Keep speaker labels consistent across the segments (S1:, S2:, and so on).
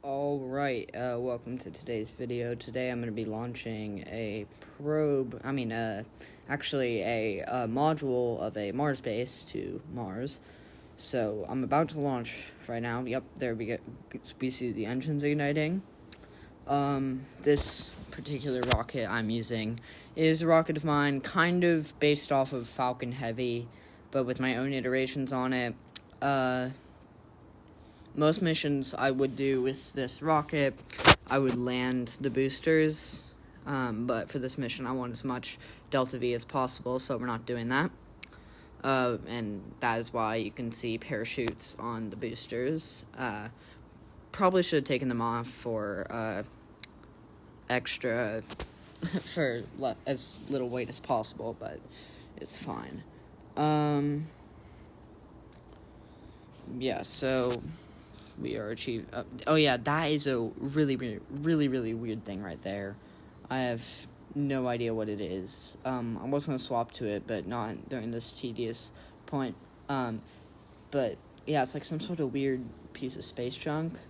S1: Alright, welcome to today's video. Today I'm going to be launching a actually a module of a Mars base to Mars. So, I'm about to launch right now. Yep, there we see the engines igniting. This particular rocket I'm using is a rocket of mine, kind of based off of Falcon Heavy, but with my own iterations on it. Most missions I would do with this rocket, I would land the boosters, but for this mission I want as much Delta V as possible, so we're not doing that. And that is why you can see parachutes on the boosters. Probably should have taken them off for extra, for as little weight as possible, but it's fine. Yeah, so we are achieving. Oh yeah, that is a really weird thing right there. I have no idea what it is. I was gonna swap to it, but not during this tedious point. But yeah, it's like some sort of weird piece of space junk,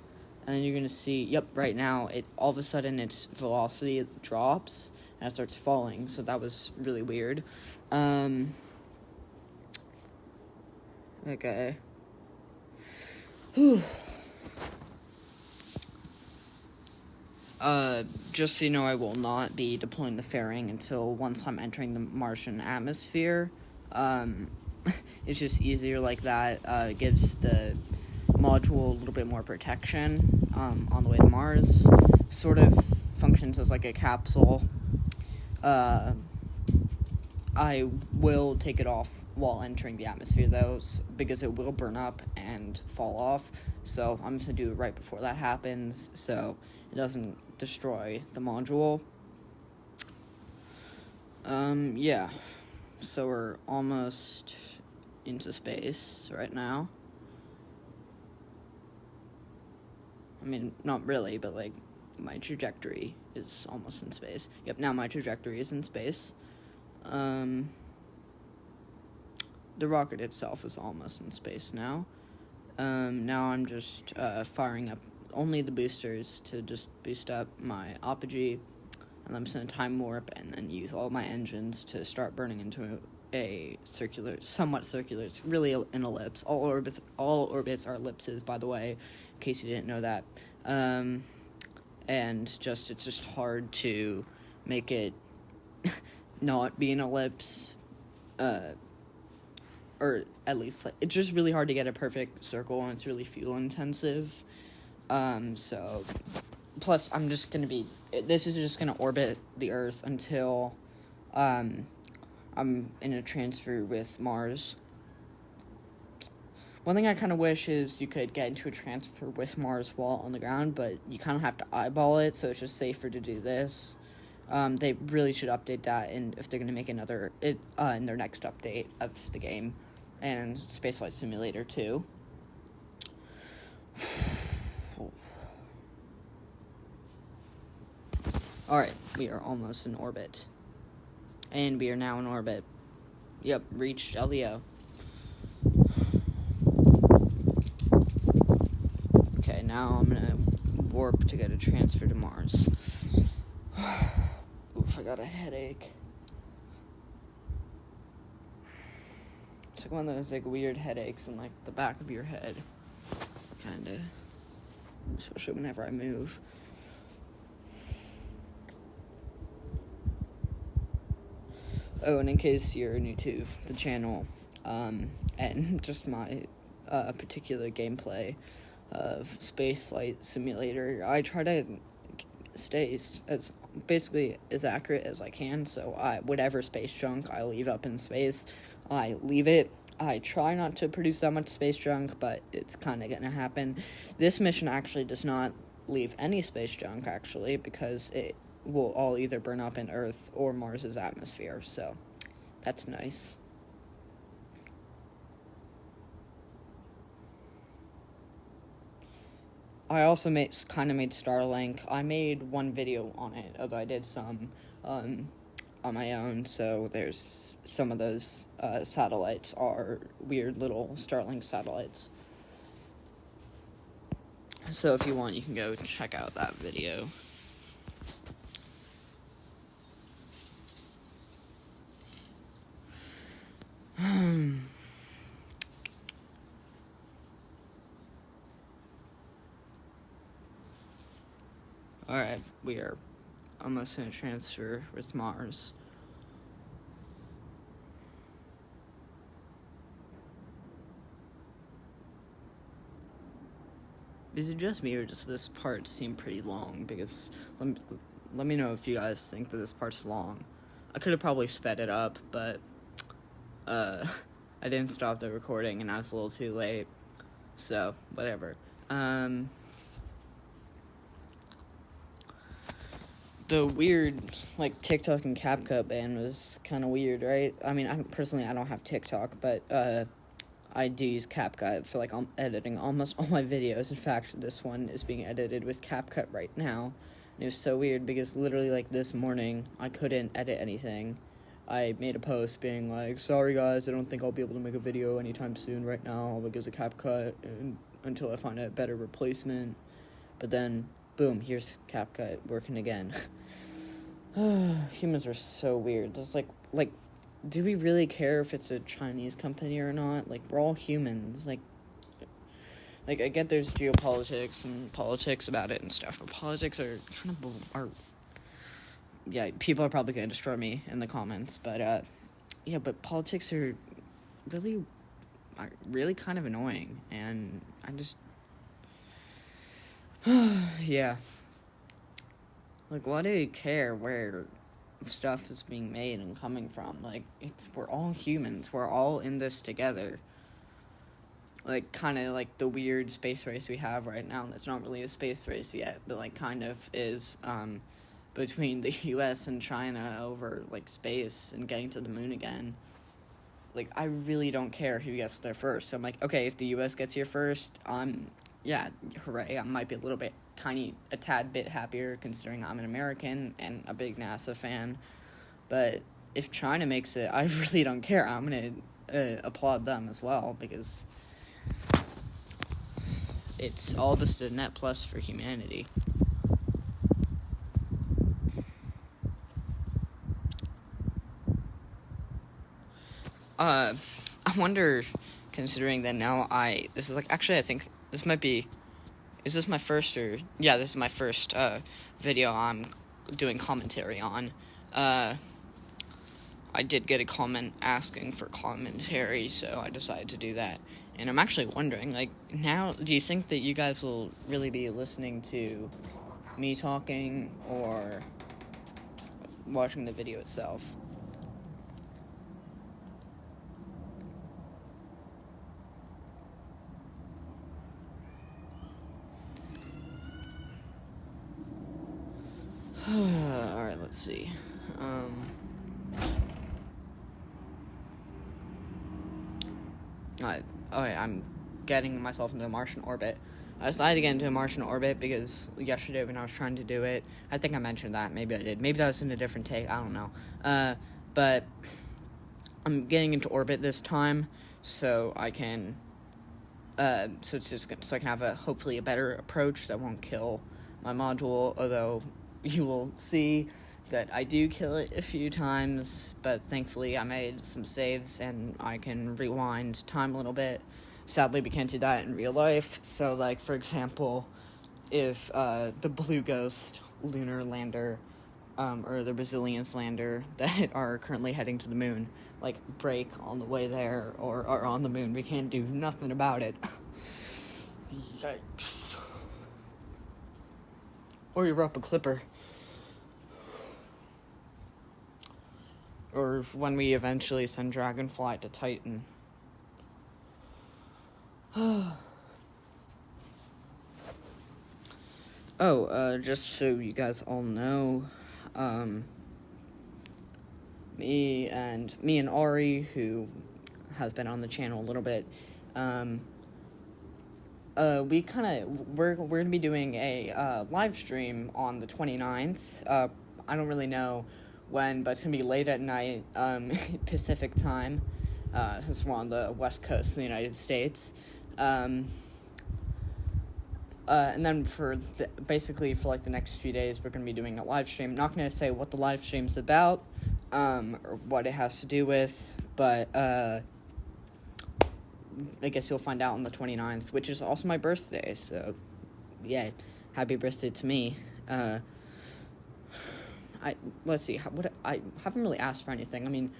S1: and then you're gonna see. Yep, right now it all of a sudden its velocity drops and it starts falling. So that was really weird. Okay. Whew. Just so you know, I will not be deploying the fairing until once I'm entering the Martian atmosphere. It's just easier like that. It gives the module a little bit more protection, on the way to Mars. Sort of functions as like a capsule. I will take it off while entering the atmosphere, though, because it will burn up and fall off. So I'm just going to do it right before that happens, so it doesn't destroy the module. Yeah. So we're almost into space right now. I mean, not really, but, like, my trajectory is almost in space. Yep, now my trajectory is in space. The rocket itself is almost in space now. Now I'm just firing up only the boosters to just boost up my apogee, and I'm just going to time warp and then use all my engines to start burning into a somewhat circular, it's really an ellipse. All orbits are ellipses, by the way, in case you didn't know that. And it's just hard to make it not be an ellipse, or at least, like, it's just really hard to get a perfect circle, and it's really fuel intensive. So, plus, this is just gonna orbit the Earth until, I'm in a transfer with Mars. One thing I kind of wish is you could get into a transfer with Mars while on the ground, but you kind of have to eyeball it, so it's just safer to do this. They really should update that, and if they're going to make in their next update of the game, and Spaceflight Simulator 2. Alright, we are almost in orbit. And we are now in orbit. Yep, reached LEO. Okay, now I'm gonna warp to get a transfer to Mars. Oof, I got a headache. It's like one of those, like, weird headaches in, like, the back of your head. Kinda. Especially whenever I move. Oh, and in case you're new to the channel, and just my particular gameplay of Spaceflight Simulator, I try to stay as basically as accurate as I can, so whatever space junk I leave up in space, I leave it. I try not to produce that much space junk, but it's kind of gonna happen. This mission actually does not leave any space junk, actually, because it will all either burn up in Earth or Mars's atmosphere, so that's nice. I also made Starlink. I made one video on it, although I did some on my own, so there's some of those satellites are weird little Starlink satellites. So if you want, you can go check out that video. Alright, we are almost going to transfer with Mars. Is it just me, or does this part seem pretty long? Because let me know if you guys think that this part's long. I could have probably sped it up, but I didn't stop the recording and I was a little too late. So, whatever. The weird, like, TikTok and CapCut ban was kind of weird, right? I mean, I don't have TikTok, but I do use CapCut for, like, editing almost all my videos. In fact, this one is being edited with CapCut right now. And it was so weird because literally, like, this morning, I couldn't edit anything. I made a post being like, sorry guys, I don't think I'll be able to make a video anytime soon right now because of CapCut until I find a better replacement. But then, boom, here's CapCut working again. Humans are so weird. It's like, do we really care if it's a Chinese company or not? Like, we're all humans. Like, I get there's geopolitics and politics about it and stuff, but politics are kind of, yeah, people are probably going to destroy me in the comments, but, yeah, but politics are really kind of annoying, and I just, yeah. Like, why do you care where stuff is being made and coming from? Like, we're all humans. We're all in this together. Like, kind of like the weird space race we have right now. That's not really a space race yet, but, like, kind of is, between the U.S. and China over, like, space and getting to the moon again. Like, I really don't care who gets there first. So I'm like, okay, if the U.S. gets here first, yeah, hooray, I might be a tad bit happier considering I'm an American and a big NASA fan. But if China makes it, I really don't care. I'm going to applaud them as well because it's all just a net plus for humanity. I wonder, considering that now this is like, actually I think this might be, is this my first yeah, this is my first video I'm doing commentary on. I did get a comment asking for commentary, so I decided to do that. And I'm actually wondering, like, now, do you think that you guys will really be listening to me talking or watching the video itself? Alright, let's see. I'm getting myself into a Martian orbit. I decided to get into a Martian orbit because yesterday when I was trying to do it, I think I mentioned that, maybe I did. Maybe that was in a different take, I don't know. But I'm getting into orbit this time, so I can, so I can have hopefully a better approach that won't kill my module, although you will see that I do kill it a few times, but thankfully I made some saves and I can rewind time a little bit. Sadly, we can't do that in real life, so, like, for example, if the Blue Ghost lunar lander, or the Resilience lander that are currently heading to the moon, like, break on the way there or are on the moon, we can't do nothing about it. Yikes. Or you're up a clipper. Or when we eventually send Dragonfly to Titan. Just so you guys all know, me and Ari, who has been on the channel a little bit, we're gonna be doing a live stream on the 29th. I don't really know when, but it's gonna be late at night, Pacific time, since we're on the west coast of the United States. And then basically for like the next few days, we're going to be doing a live stream. Not going to say what the live stream's about, or what it has to do with, but I guess you'll find out on the 29th, which is also my birthday, so yeah, happy birthday to me. Let's see, I haven't really asked for anything. I mean,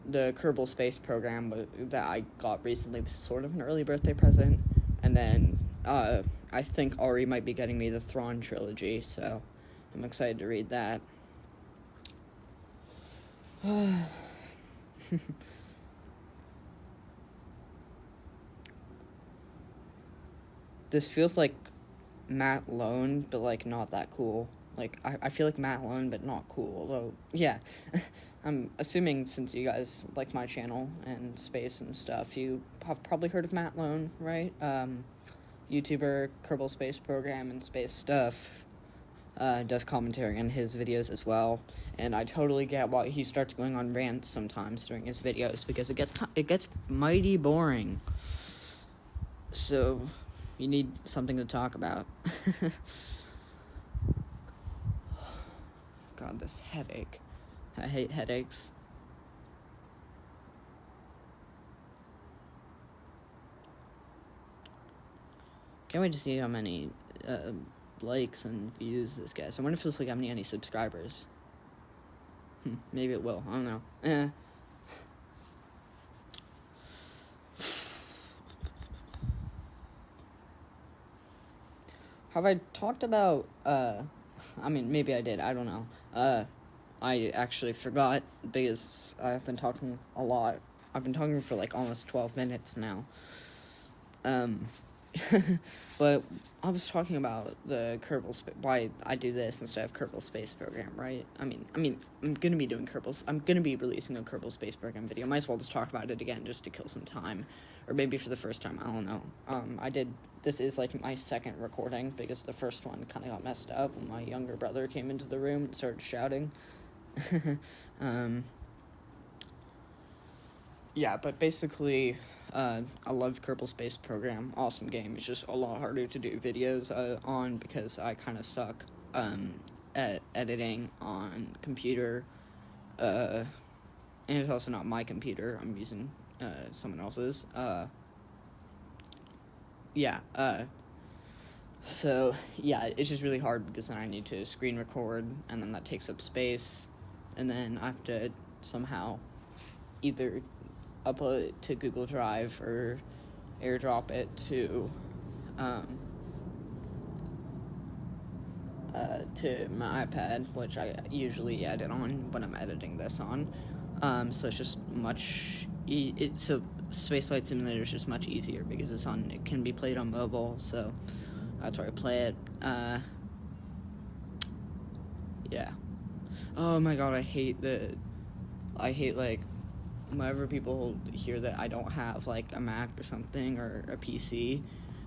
S1: the Kerbal Space Program that I got recently was sort of an early birthday present, and then I think Ari might be getting me the Thrawn trilogy, so I'm excited to read that. This feels like Matt Lone, but like not that cool. Like, I feel like Matt Lone, but not cool. Although, yeah, I'm assuming since you guys like my channel and space and stuff, you have probably heard of Matt Lone, right? YouTuber, Kerbal Space Program, and space stuff. Does commentary on his videos as well. And I totally get why he starts going on rants sometimes during his videos, because it gets mighty boring. So, you need something to talk about. God, this headache. I hate headaches. Can't wait to see how many likes and views this gets. I wonder if this will get me any subscribers. Maybe it will. I don't know. Have I talked about, I mean, maybe I did, I don't know. I actually forgot, because I've been talking a lot. I've been talking for, like, almost 12 minutes now. But I was talking about the why I do this instead of Kerbal Space Program, right? I mean, I'm gonna be releasing a Kerbal Space Program video. Might as well just talk about it again, just to kill some time. Or maybe for the first time, I don't know. This is, like, my second recording, because the first one kind of got messed up when my younger brother came into the room and started shouting. Yeah, but basically, I love Kerbal Space Program. Awesome game. It's just a lot harder to do videos on, because I kind of suck at editing on computer. And it's also not my computer. I'm using someone else's. So, yeah, it's just really hard, because then I need to screen record, and then that takes up space, and then I have to somehow either upload it to Google Drive or airdrop it to my iPad, which I usually edit on when I'm editing this on. So it's just so Spaceflight Simulator is just much easier, because it can be played on mobile, so that's where I play it. Yeah. Oh my god, I hate like, whenever people hear that I don't have, like, a Mac or something, or a PC,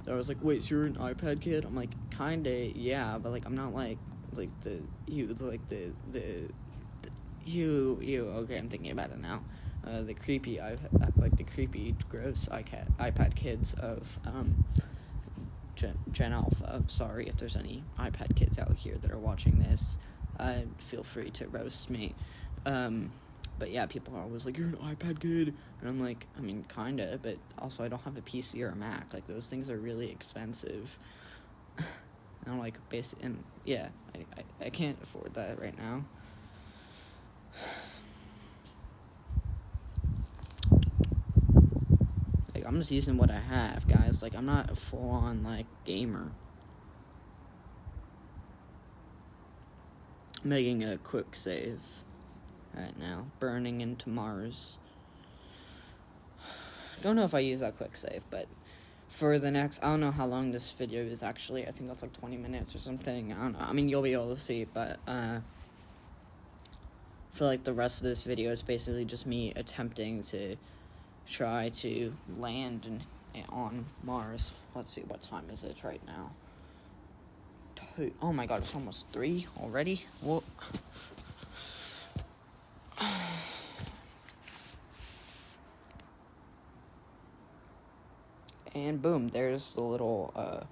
S1: they're always like, wait, so you're an iPad kid? I'm like, kinda, yeah, but, like, I'm not, okay, I'm thinking about it now. The creepy, gross iPad kids of, Gen Alpha. Sorry if there's any iPad kids out here that are watching this. Feel free to roast me. But yeah, people are always like, you're an iPad kid. And I'm like, I mean, kinda, but also I don't have a PC or a Mac. Like, those things are really expensive. And I'm like, I can't afford that right now. Like, I'm just using what I have, guys. Like, I'm not a full-on, like, gamer. Making a quick save right now. Burning into Mars. Don't know if I use that quick save, but for the next, I don't know how long this video is actually. I think that's like 20 minutes or something. I don't know. I mean, you'll be able to see, but for like the rest of this video, it's basically just me attempting to try to land on Mars. Let's see, what time is it right now? Oh my god, it's almost 3 already? What? And boom, there's the little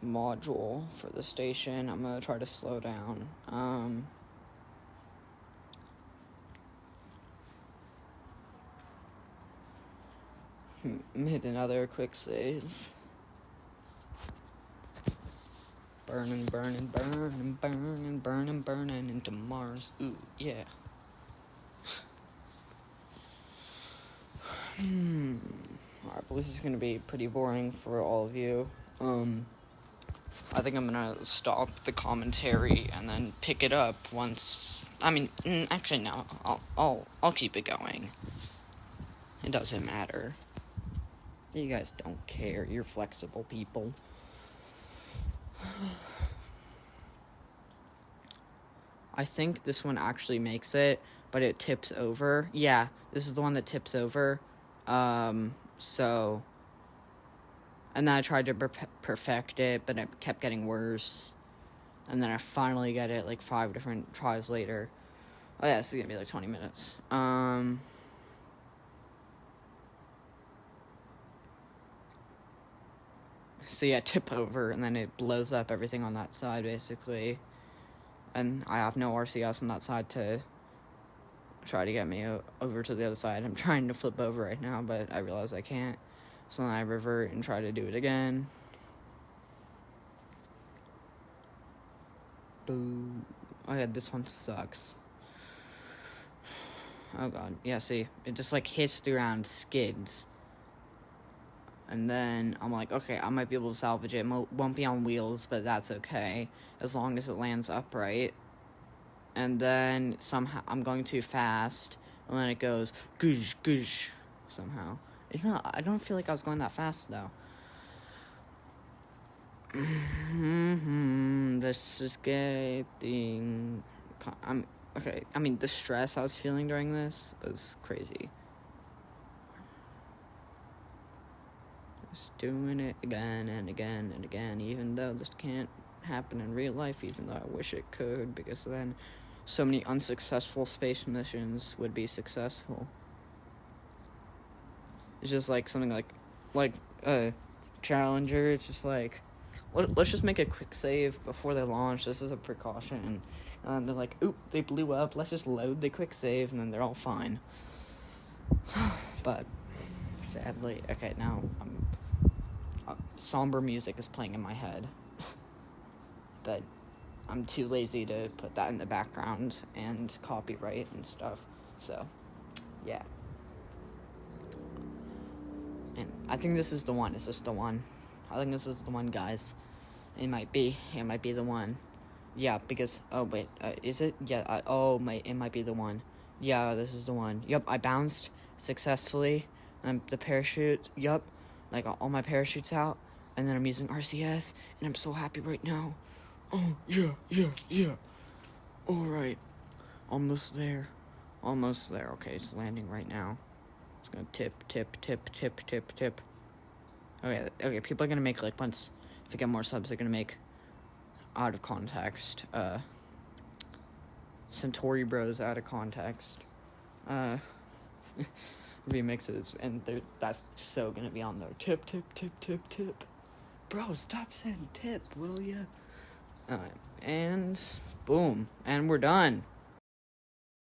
S1: module for the station. I'm gonna try to slow down. Hit another quick save. Burning into Mars. Ooh, yeah. Alright, but this is gonna be pretty boring for all of you. I think I'm gonna stop the commentary and then pick it up once. I mean, actually no. I'll keep it going. It doesn't matter. You guys don't care. You're flexible people. I think this one actually makes it, but it tips over. Yeah, this is the one that tips over. So, and then I tried to perfect it, but it kept getting worse. And then I finally get it, like, 5 different tries later. Oh yeah, this is gonna be like 20 minutes. So yeah, tip over, and then it blows up everything on that side, basically. And I have no RCS on that side to try to get me over to the other side. I'm trying to flip over right now, but I realize I can't. So then I revert and try to do it again. Boo. Oh yeah, this one sucks. Oh god, yeah, see, it just like hits the ground, skids. And then I'm like, okay, I might be able to salvage it. Won't be on wheels, but that's okay, as long as it lands upright. And then somehow I'm going too fast, and then it goes goosh goosh somehow. It's not. I don't feel like I was going that fast though. This is getting. Okay. I mean, the stress I was feeling during this was crazy. Just doing it again and again and again, even though this can't happen in real life, even though I wish it could, because then so many unsuccessful space missions would be successful. It's just like something like Challenger. It's just like, let's just make a quick save before they launch. This is a precaution. And then they're like, oop, they blew up. Let's just load the quick save, and then they're all fine. But sadly, okay, now somber music is playing in my head. But I'm too lazy to put that in the background and copyright and stuff. So, yeah. And I think this is the one. Is this the one? I think this is the one, guys. It might be the one. Yeah, because, oh, wait, is it? Yeah, it might be the one. Yeah, this is the one. Yep, I bounced successfully. The parachute, yep, like, all my parachutes out. And then I'm using RCS, and I'm so happy right now. Oh, yeah. Alright. Almost there. Okay, it's landing right now. It's gonna tip. Okay, people are gonna make, like, once, if we get more subs, they're gonna make out of context, Centauri Bros out of context, remixes, and that's so gonna be on there. Tip. Bro, stop saying tip, will ya? Alright, and boom, and we're done.